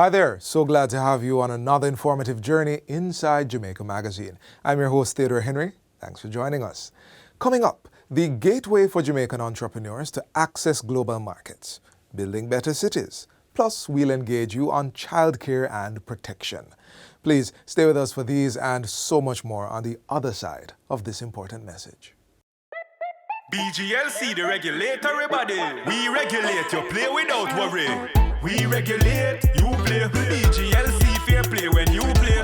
Hi there, so glad to have you on another informative journey inside Jamaica Magazine. I'm your host, Theodore Henry. Thanks for joining us. Coming up, the gateway for Jamaican entrepreneurs to access global markets, building better cities. Plus, we'll engage you on childcare and protection. Please stay with us for these and so much more on the other side of this important message. BGLC, the regulatory body. We regulate, you play without worry. We regulate, you play. BGLC, fair play when you play.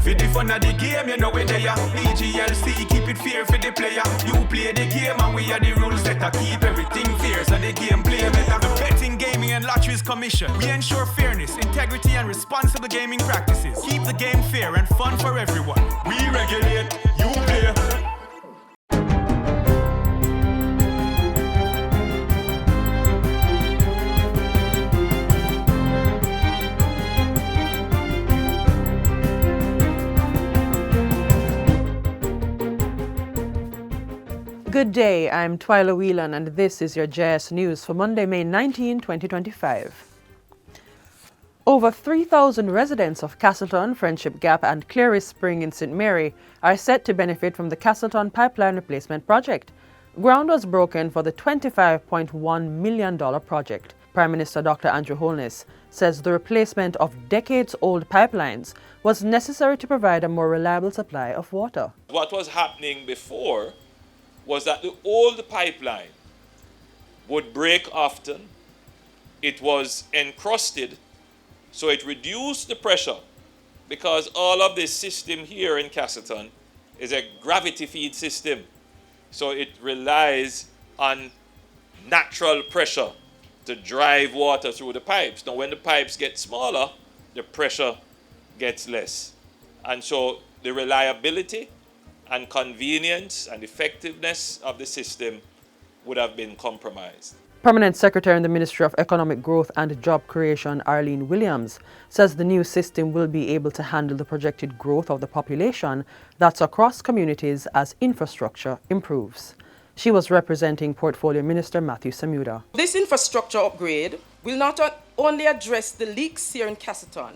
For the fun of the game, you know we're there. BGLC, keep it fair for the player. You play the game and we are the rules that keep everything fair so the game play better. The Betting, Gaming and Lotteries Commission. We ensure fairness, integrity and responsible gaming practices. Keep the game fair and fun for everyone. We regulate, you play. Good day, I'm Twyla Whelan and this is your JS News for Monday, May 19, 2025. Over 3,000 residents of Castleton, Friendship Gap and Cleary Spring in St. Mary are set to benefit from the Castleton Pipeline Replacement Project. Ground was broken for the $25.1 million project. Prime Minister Dr. Andrew Holness says the replacement of decades-old pipelines was necessary to provide a more reliable supply of water. What was happening before was that the old pipeline would break often. It was encrusted, so it reduced the pressure because all of this system here in Castleton is a gravity feed system. So it relies on natural pressure to drive water through the pipes. Now when the pipes get smaller, the pressure gets less. And so the reliability and convenience and effectiveness of the system would have been compromised. Permanent Secretary in the Ministry of Economic Growth and Job Creation, Arlene Williams, says the new system will be able to handle the projected growth of the population that's across communities as infrastructure improves. She was representing Portfolio Minister Matthew Samuda. This infrastructure upgrade will not only address the leaks here in Castleton,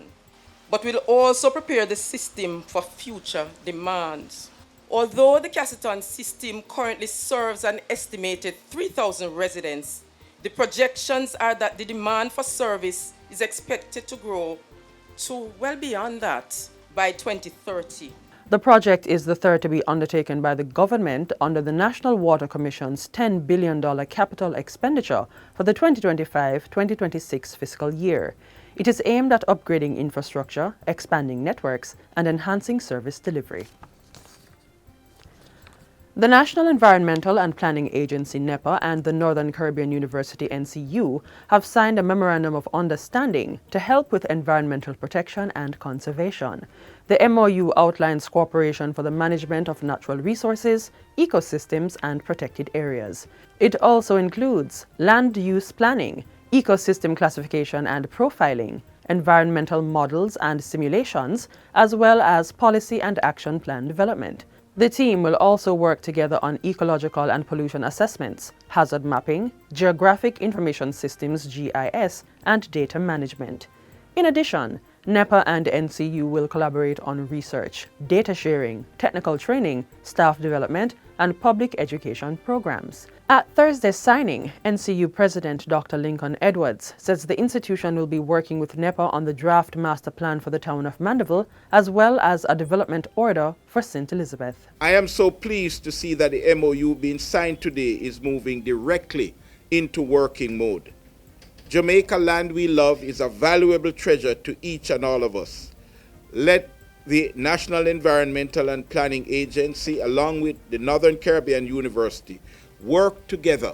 but will also prepare the system for future demands. Although the Castleton system currently serves an estimated 3,000 residents, the projections are that the demand for service is expected to grow to well beyond that by 2030. The project is the third to be undertaken by the government under the National Water Commission's $10 billion capital expenditure for the 2025-2026 fiscal year. It is aimed at upgrading infrastructure, expanding networks, and enhancing service delivery. The National Environmental and Planning Agency, NEPA, and the Northern Caribbean University, NCU, have signed a Memorandum of Understanding to help with environmental protection and conservation. The MOU outlines cooperation for the management of natural resources, ecosystems, and protected areas. It also includes land use planning, ecosystem classification and profiling, environmental models and simulations, as well as policy and action plan development. The team will also work together on ecological and pollution assessments, hazard mapping, geographic information systems (GIS), and data management. In addition, NEPA and NCU will collaborate on research, data sharing, technical training, staff development, and public education programs. At Thursday's signing, NCU President Dr. Lincoln Edwards says the institution will be working with NEPA on the draft master plan for the town of Mandeville, as well as a development order for St. Elizabeth. I am so pleased to see that the MOU being signed today is moving directly into working mode. Jamaica land we love is a valuable treasure to each and all of us. Let the National Environmental and Planning Agency, along with the Northern Caribbean University, work together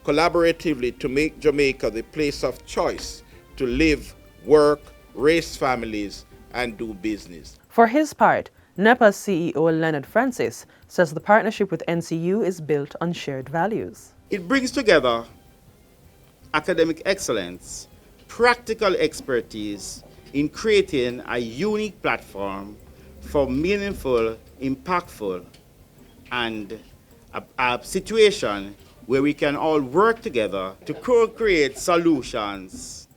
collaboratively to make Jamaica the place of choice to live, work, raise families, and do business. For his part, NEPA's CEO Leonard Francis says the partnership with NCU is built on shared values. It brings together academic excellence, practical expertise in creating a unique platform for meaningful, impactful, and a situation where we can all work together to co-create solutions,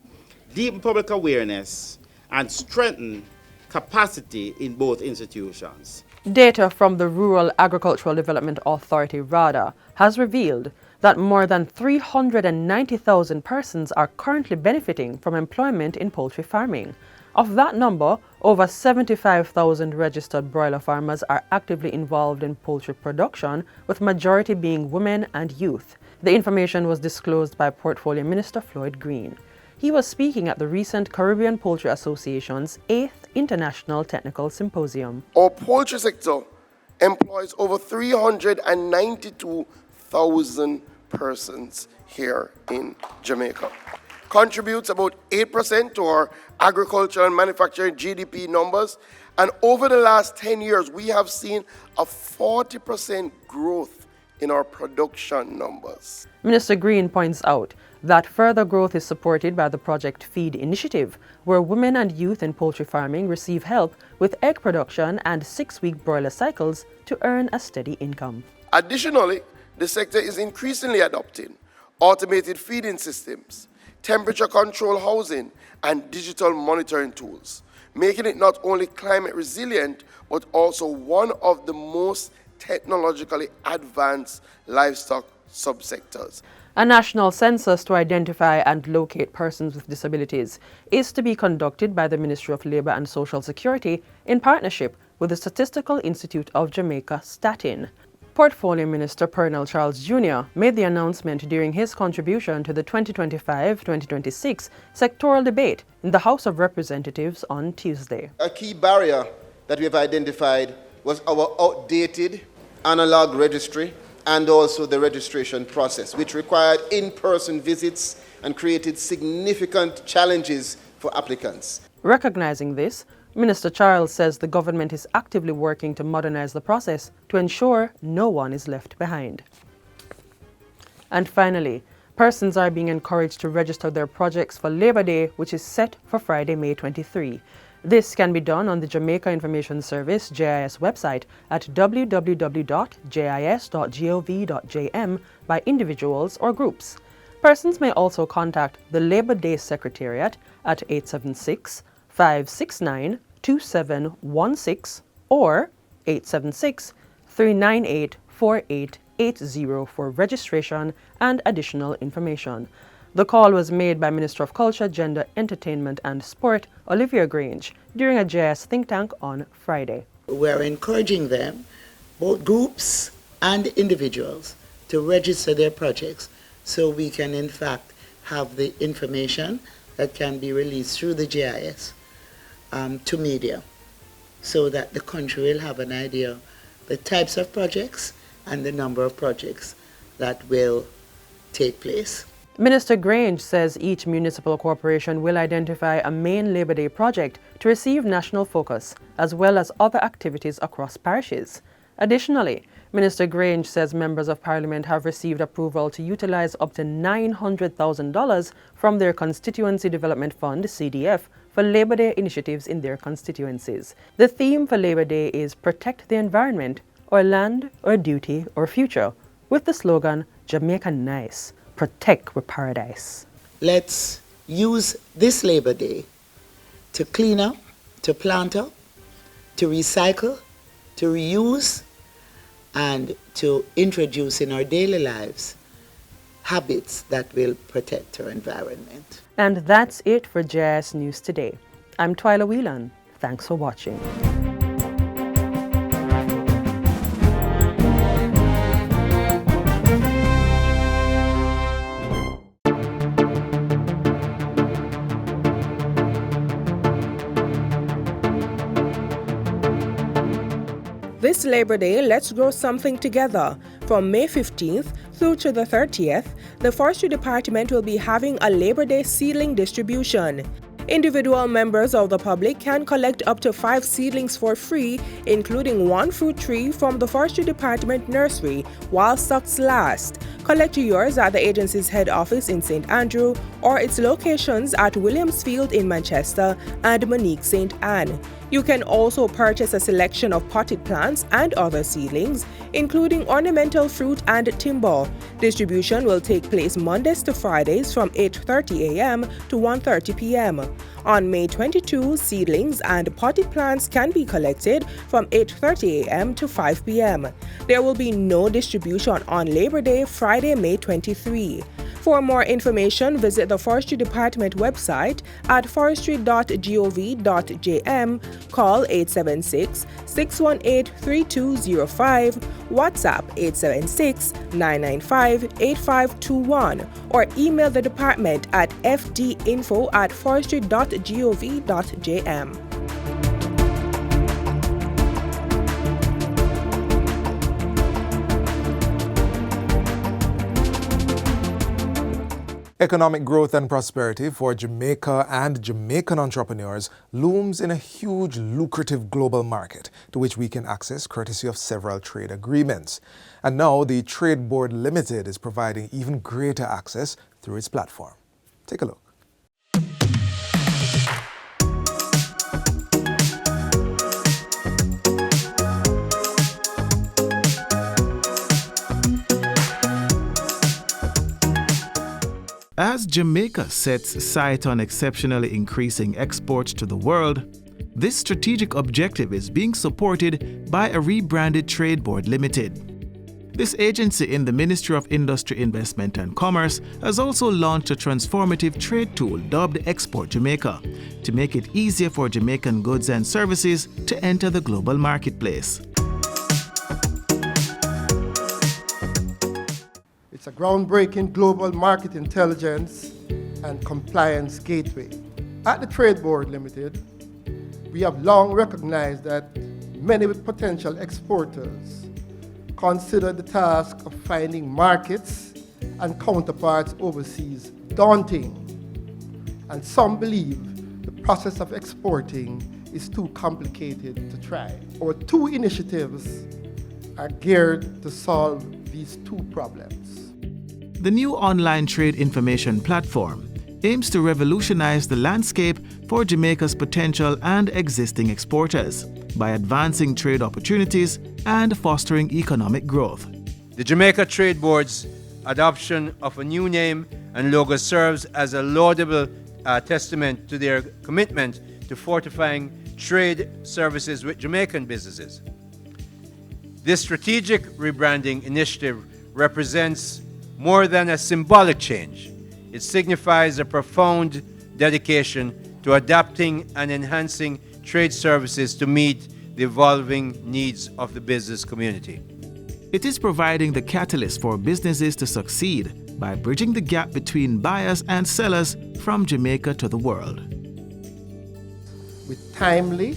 deepen public awareness, and strengthen capacity in both institutions. Data from the Rural Agricultural Development Authority, RADA, has revealed that more than 390,000 persons are currently benefiting from employment in poultry farming. Of that number, over 75,000 registered broiler farmers are actively involved in poultry production, with majority being women and youth. The information was disclosed by Portfolio Minister Floyd Green. He was speaking at the recent Caribbean Poultry Association's 8th International Technical Symposium. Our poultry sector employs over 392,000 persons here in Jamaica. Contributes about 8% to our agriculture and manufacturing GDP numbers. And over the last 10 years, we have seen a 40% growth in our production numbers. Minister Green points out that further growth is supported by the Project Feed initiative, where women and youth in poultry farming receive help with egg production and 6-week broiler cycles to earn a steady income. Additionally, the sector is increasingly adopting automated feeding systems, temperature control housing, and digital monitoring tools, making it not only climate resilient, but also one of the most technologically advanced livestock subsectors. A national census to identify and locate persons with disabilities is to be conducted by the Ministry of Labour and Social Security in partnership with the Statistical Institute of Jamaica, STATIN. Portfolio Minister Pernell Charles Jr. made the announcement during his contribution to the 2025-2026 sectoral debate in the House of Representatives on Tuesday. A key barrier that we have identified was our outdated analog registry and also the registration process, which required in-person visits and created significant challenges for applicants. Recognizing this, Minister Charles says the government is actively working to modernize the process to ensure no one is left behind. And finally, persons are being encouraged to register their projects for Labor Day, which is set for Friday, May 23. This can be done on the Jamaica Information Service JIS website at www.jis.gov.jm by individuals or groups. Persons may also contact the Labor Day Secretariat at 876-569-2716 or 876-398-4880 for registration and additional information. The call was made by Minister of Culture, Gender, Entertainment and Sport, Olivia Grange, during a JS think tank on Friday. We're encouraging them, both groups and individuals, to register their projects so we can in fact have the information that can be released through the JIS to media, so that the country will have an idea of the types of projects and the number of projects that will take place. Minister Grange says each municipal corporation will identify a main Labor Day project to receive national focus, as well as other activities across parishes. Additionally, Minister Grange says members of Parliament have received approval to utilize up to $900,000 from their Constituency Development Fund, CDF, for Labor Day initiatives in their constituencies. The theme for Labor Day is Protect the Environment, or Land, or Duty, or Future, with the slogan, Jamaica Nice. Protect with paradise. Let's use this Labor Day to clean up, to plant up, to recycle, to reuse, and to introduce in our daily lives habits that will protect our environment. And that's it for JS News Today. I'm Twyla Whelan. Thanks for watching. This Labor Day, let's grow something together. From May 15th through to the 30th, the Forestry Department will be having a Labor Day seedling distribution. Individual members of the public can collect up to 5 seedlings for free, including 1 fruit tree from the Forestry Department nursery while stocks last. Collect yours at the agency's head office in St. Andrew or its locations at Williamsfield in Manchester and Monique St. Anne. You can also purchase a selection of potted plants and other seedlings, including ornamental fruit and timber. Distribution will take place Mondays to Fridays from 8:30 a.m. to 1:30 p.m. On May 22, seedlings and potted plants can be collected from 8:30 a.m. to 5 p.m. There will be no distribution on Labor Day, Friday, May 23. For more information, visit the Forestry Department website at forestry.gov.jm, call 876-618-3205, WhatsApp 876-995-8521, or email the department at fdinfo@forestry.gov.jm. Economic growth and prosperity for Jamaica and Jamaican entrepreneurs looms in a huge, lucrative global market to which we can access courtesy of several trade agreements. And now the Trade Board Limited is providing even greater access through its platform. Take a look. As Jamaica sets sight on exceptionally increasing exports to the world, this strategic objective is being supported by a rebranded Trade Board Limited. This agency in the Ministry of Industry, Investment and Commerce has also launched a transformative trade tool dubbed Export Jamaica to make it easier for Jamaican goods and services to enter the global marketplace. It's a groundbreaking global market intelligence and compliance gateway. At the Trade Board Limited, we have long recognized that many potential exporters consider the task of finding markets and counterparts overseas daunting, and some believe the process of exporting is too complicated to try. Our two initiatives are geared to solve these two problems. The new online trade information platform aims to revolutionize the landscape for Jamaica's potential and existing exporters by advancing trade opportunities and fostering economic growth. The Jamaica Trade Board's adoption of a new name and logo serves as a laudable testament to their commitment to fortifying trade services with Jamaican businesses. This strategic rebranding initiative represents more than a symbolic change. It signifies a profound dedication to adapting and enhancing trade services to meet the evolving needs of the business community. It is providing the catalyst for businesses to succeed by bridging the gap between buyers and sellers from Jamaica to the world. With timely,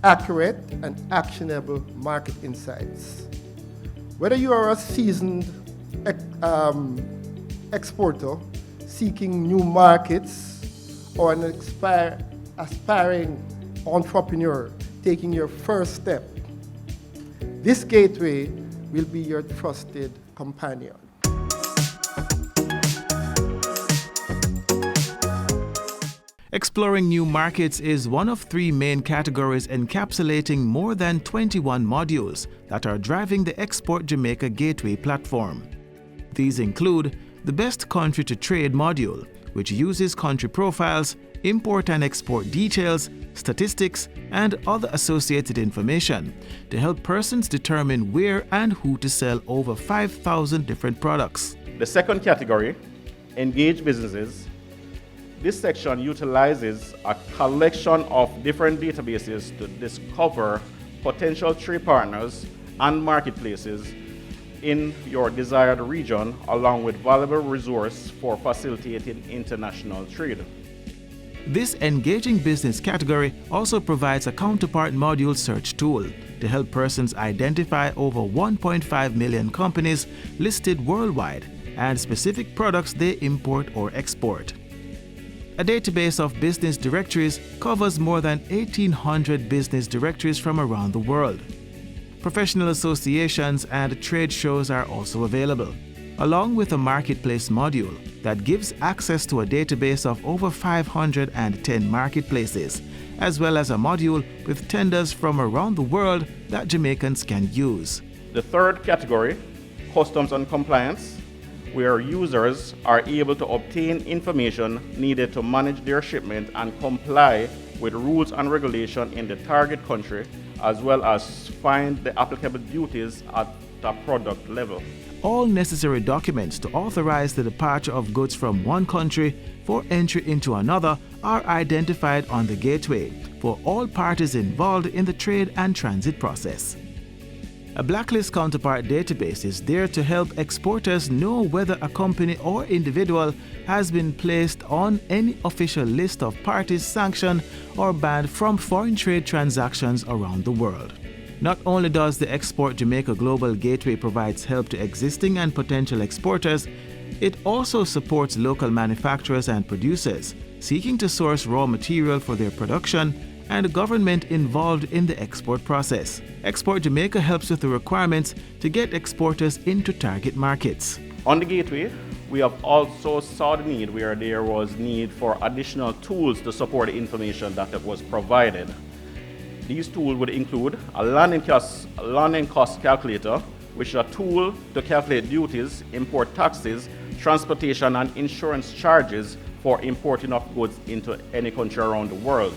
accurate, and actionable market insights. Whether you are a seasoned exporter seeking new markets or an aspiring entrepreneur taking your first step, this gateway will be your trusted companion. Exploring new markets is one of three main categories encapsulating more than 21 modules that are driving the Export Jamaica Gateway platform. These include the Best Country to Trade module, which uses country profiles, import and export details, statistics, and other associated information to help persons determine where and who to sell over 5,000 different products. The second category, Engage Businesses. This section utilizes a collection of different databases to discover potential trade partners and marketplaces in your desired region, along with valuable resource for facilitating international trade. This Engaging Business category also provides a counterpart module search tool to help persons identify over 1.5 million companies listed worldwide and specific products they import or export. A database of business directories covers more than 1,800 business directories from around the world. Professional associations and trade shows are also available. along with a marketplace module that gives access to a database of over 510 marketplaces, as well as a module with tenders from around the world that Jamaicans can use. The third category, customs and compliance, where users are able to obtain information needed to manage their shipment and comply with rules and regulation in the target country, as well as find the applicable duties at the product level. All necessary documents to authorize the departure of goods from one country for entry into another are identified on the gateway for all parties involved in the trade and transit process. A blacklist counterpart database is there to help exporters know whether a company or individual has been placed on any official list of parties sanctioned or banned from foreign trade transactions around the world. Not only does the Export Jamaica Global Gateway provide help to existing and potential exporters, it also supports local manufacturers and producers seeking to source raw material for their production and the government involved in the export process. Export Jamaica helps with the requirements to get exporters into target markets. On the gateway, we have also saw the need where there was need for additional tools to support the information that was provided. These tools would include a landing cost calculator, which is a tool to calculate duties, import taxes, transportation and insurance charges for importing of goods into any country around the world.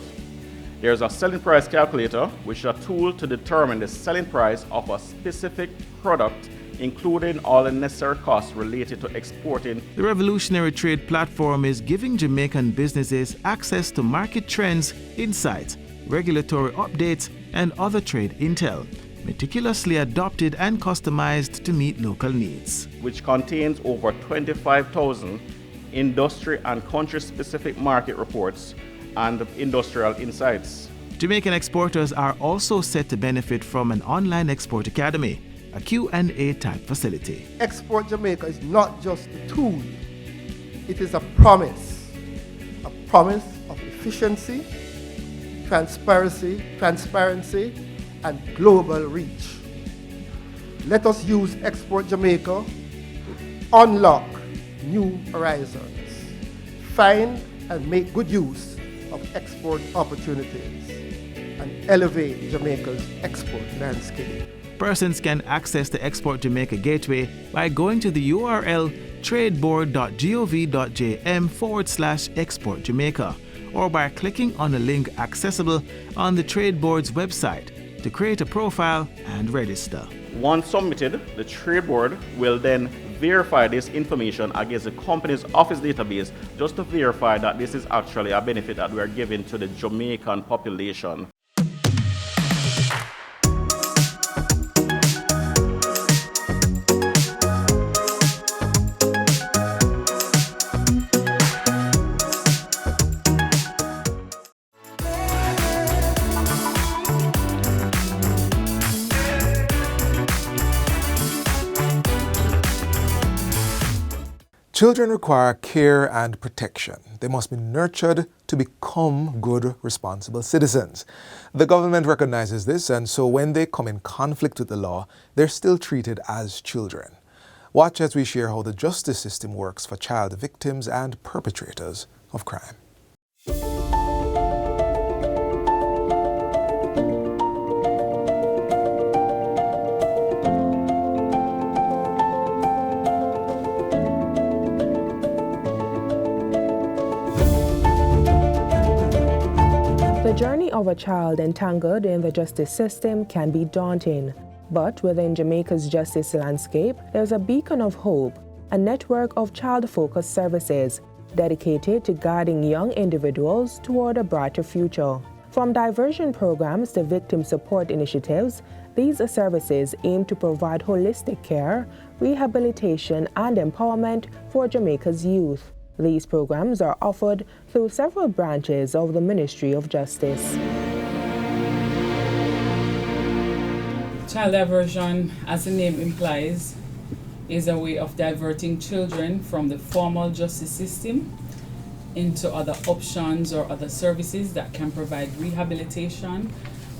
There's a selling price calculator, which is a tool to determine the selling price of a specific product, including all the necessary costs related to exporting. The Revolutionary Trade Platform is giving Jamaican businesses access to market trends, insights, regulatory updates, and other trade intel, meticulously adopted and customized to meet local needs. Which contains over 25,000 industry and country-specific market reports and industrial insights. Jamaican exporters are also set to benefit from an online export academy, a Q&A type facility. Export Jamaica is not just a tool, it is a promise of efficiency, transparency, and global reach. Let us use Export Jamaica to unlock new horizons, find and make good use of export opportunities, and elevate Jamaica's export landscape. Persons can access the Export Jamaica Gateway by going to the URL tradeboard.gov.jm/Export Jamaica, or by clicking on the link accessible on the Trade Board's website to create a profile and register. Once submitted, the Trade Board will then verify this information against the company's office database just to verify that this is actually a benefit that we are giving to the Jamaican population. Children require care and protection. They must be nurtured to become good, responsible citizens. The government recognizes this, and so when they come in conflict with the law, they're still treated as children. Watch as we share how the justice system works for child victims and perpetrators of crime. The journey of a child entangled in the justice system can be daunting, but within Jamaica's justice landscape, there's a beacon of hope, a network of child-focused services dedicated to guiding young individuals toward a brighter future. From diversion programs to victim support initiatives, these services aim to provide holistic care, rehabilitation, and empowerment for Jamaica's youth. These programs are offered through several branches of the Ministry of Justice. Child diversion, as the name implies, is a way of diverting children from the formal justice system into other options or other services that can provide rehabilitation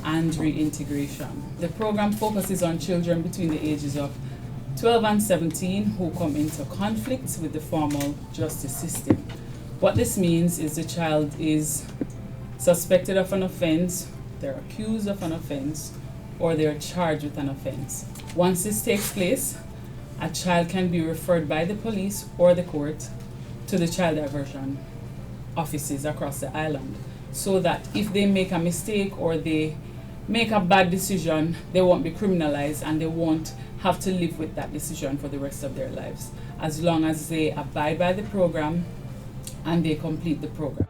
and reintegration. The program focuses on children between the ages of 12 and 17 who come into conflict with the formal justice system. What this means is the child is suspected of an offense, they're accused of an offense, or they're charged with an offense. Once this takes place, a child can be referred by the police or the court to the child diversion offices across the island, so that if they make a mistake or they make a bad decision, they won't be criminalized and they won't have to live with that decision for the rest of their lives, as long as they abide by the program and they complete the program.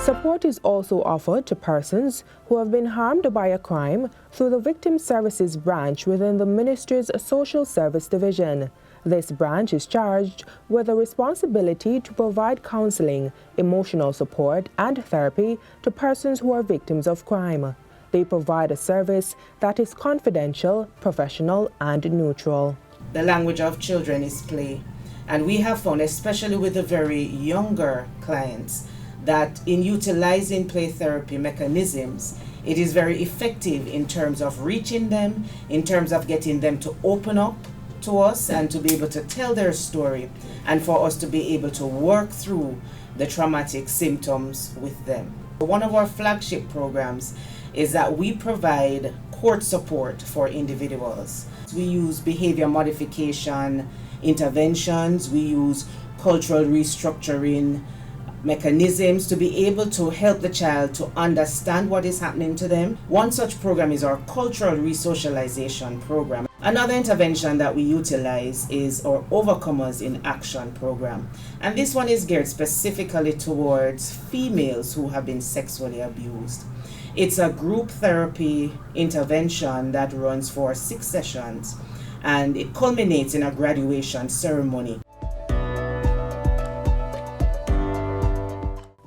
Support is also offered to persons who have been harmed by a crime through the Victim Services branch within the Ministry's Social Service Division. This branch is charged with the responsibility to provide counseling, emotional support, and therapy to persons who are victims of crime. They provide a service that is confidential, professional, and neutral. The language of children is play, and we have found, especially with the very younger clients, that in utilizing play therapy mechanisms, it is very effective in terms of reaching them, in terms of getting them to open up to us and to be able to tell their story, and for us to be able to work through the traumatic symptoms with them. One of our flagship programs is that we provide court support for individuals. We use behavior modification interventions, we use cultural restructuring mechanisms to be able to help the child to understand what is happening to them. One such program is our cultural resocialization program. Another intervention that we utilize is our Overcomers in Action program. And this one is geared specifically towards females who have been sexually abused. It's a group therapy intervention that runs for 6 sessions, and it culminates in a graduation ceremony.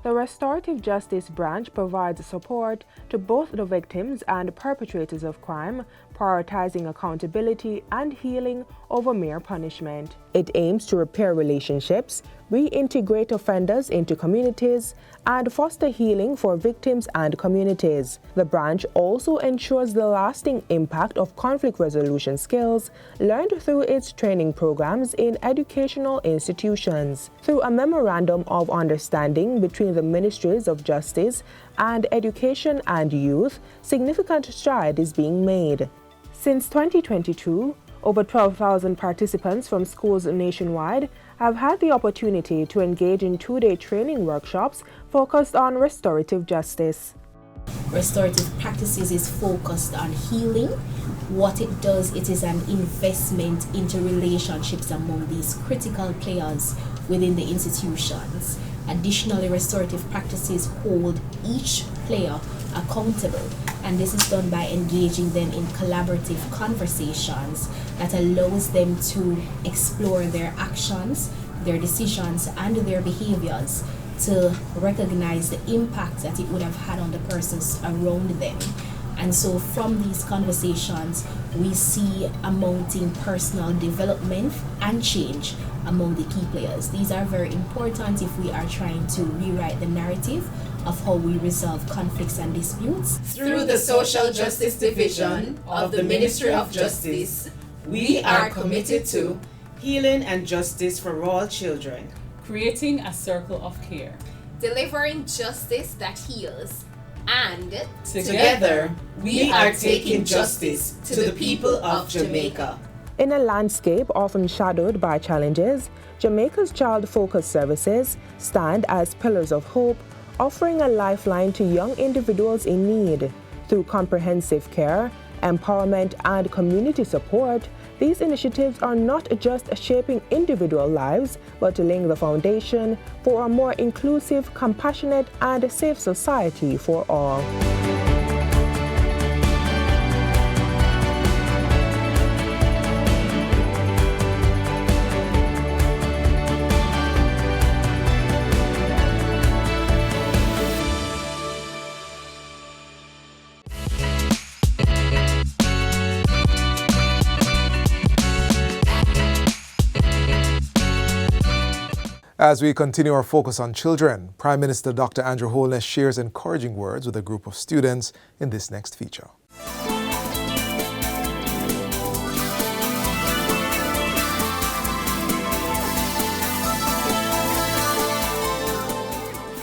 The Restorative Justice Branch provides support to both the victims and perpetrators of crime, prioritizing accountability and healing over mere punishment. It aims to repair relationships, reintegrate offenders into communities, and foster healing for victims and communities. The branch also ensures the lasting impact of conflict resolution skills learned through its training programs in educational institutions. Through a memorandum of understanding between the Ministries of Justice and Education and Youth, significant stride is being made. Since 2022, over 12,000 participants from schools nationwide have had the opportunity to engage in 2-day training workshops focused on restorative justice. Restorative practices is focused on healing. What it does, it is an investment into relationships among these critical players within the institutions. Additionally, restorative practices hold each player accountable, and this is done by engaging them in collaborative conversations that allows them to explore their actions, their decisions, and their behaviors to recognize the impact that it would have had on the persons around them. And so from these conversations, we see a mounting personal development and change among the key players. These are very important if we are trying to rewrite the narrative of how we resolve conflicts and disputes. Through the Social Justice Division of the Ministry of Justice, we are committed to healing and justice for all children, creating a circle of care, delivering justice that heals, and together we are taking justice to the people of Jamaica. In a landscape often shadowed by challenges, Jamaica's child-focused services stand as pillars of hope, offering a lifeline to young individuals in need. Through comprehensive care, empowerment, and community support, these initiatives are not just shaping individual lives, but laying the foundation for a more inclusive, compassionate, and safe society for all. As we continue our focus on children, Prime Minister Dr. Andrew Holness shares encouraging words with a group of students in this next feature.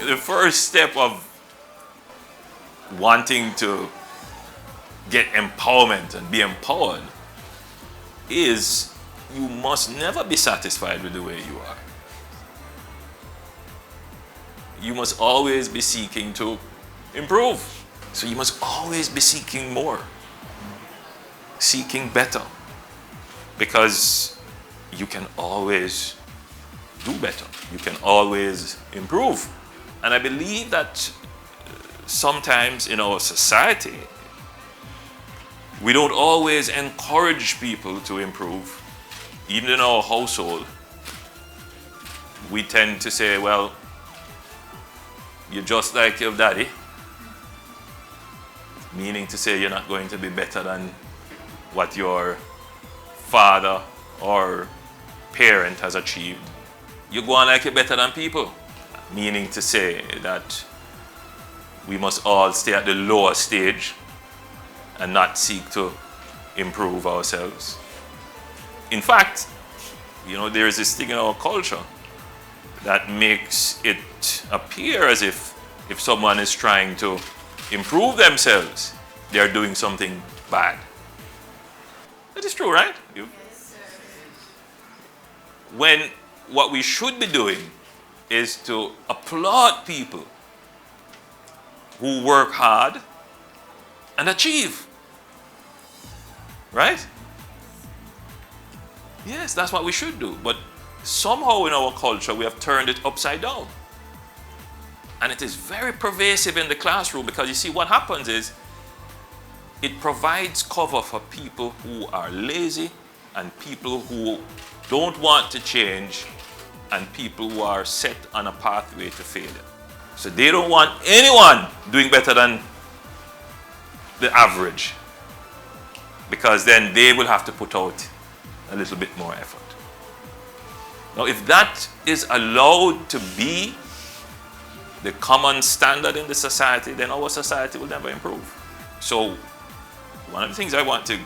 the first step of wanting to get empowerment and be empowered is you must never be satisfied with the way you are. You must always be seeking to improve. So you must always be seeking more, seeking better, because you can always do better. You can always improve. And I believe that sometimes in our society, we don't always encourage people to improve. Even in our household, we tend to say, well, you're just like your daddy, meaning to say you're not going to be better than what your father or parent has achieved. You go on like you're better than people, meaning to say that we must all stay at the lower stage and not seek to improve ourselves. In fact, there is this thing in our culture that makes it appear as if someone is trying to improve themselves, they are doing something bad. That is true, right? When what we should be doing is to applaud people who work hard and achieve. Right? Yes, that's what we should do. But somehow in our culture, we have turned it upside down. And it is very pervasive in the classroom because you see what happens is it provides cover for people who are lazy and people who don't want to change and people who are set on a pathway to failure. So they don't want anyone doing better than the average because then they will have to put out a little bit more effort. Now, if that is allowed to be the common standard in the society, then our society will never improve. So, one of the things I want to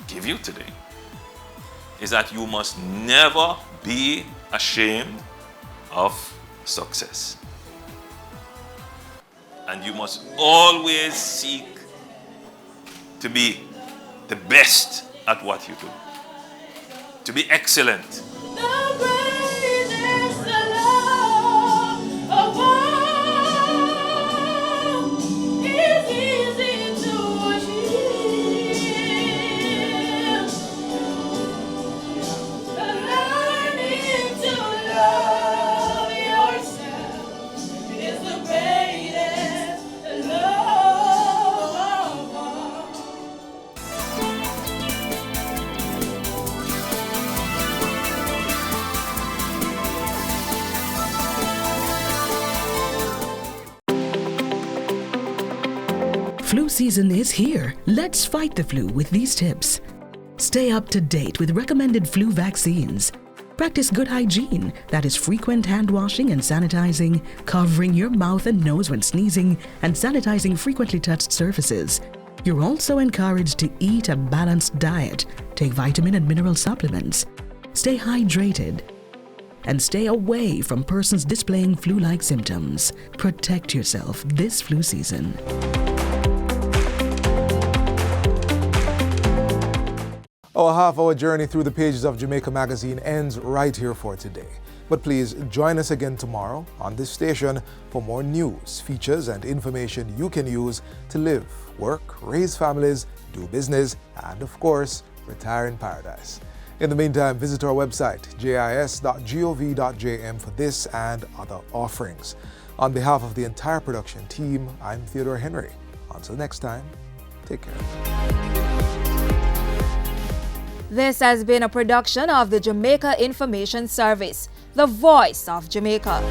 give you today is that you must never be ashamed of success. And you must always seek to be the best at what you do, to be excellent. Flu season is here. Let's fight the flu with these tips. Stay up to date with recommended flu vaccines. Practice good hygiene, that is frequent hand washing and sanitizing, covering your mouth and nose when sneezing, and sanitizing frequently touched surfaces. You're also encouraged to eat a balanced diet, take vitamin and mineral supplements, stay hydrated, and stay away from persons displaying flu-like symptoms. Protect yourself this flu season. Our half-hour journey through the pages of Jamaica Magazine ends right here for today. But please join us again tomorrow on this station for more news, features, and information you can use to live, work, raise families, do business, and of course, retire in paradise. In the meantime, visit our website, jis.gov.jm for this and other offerings. On behalf of the entire production team, I'm Theodore Henry. Until next time, take care. This has been a production of the Jamaica Information Service, the voice of Jamaica.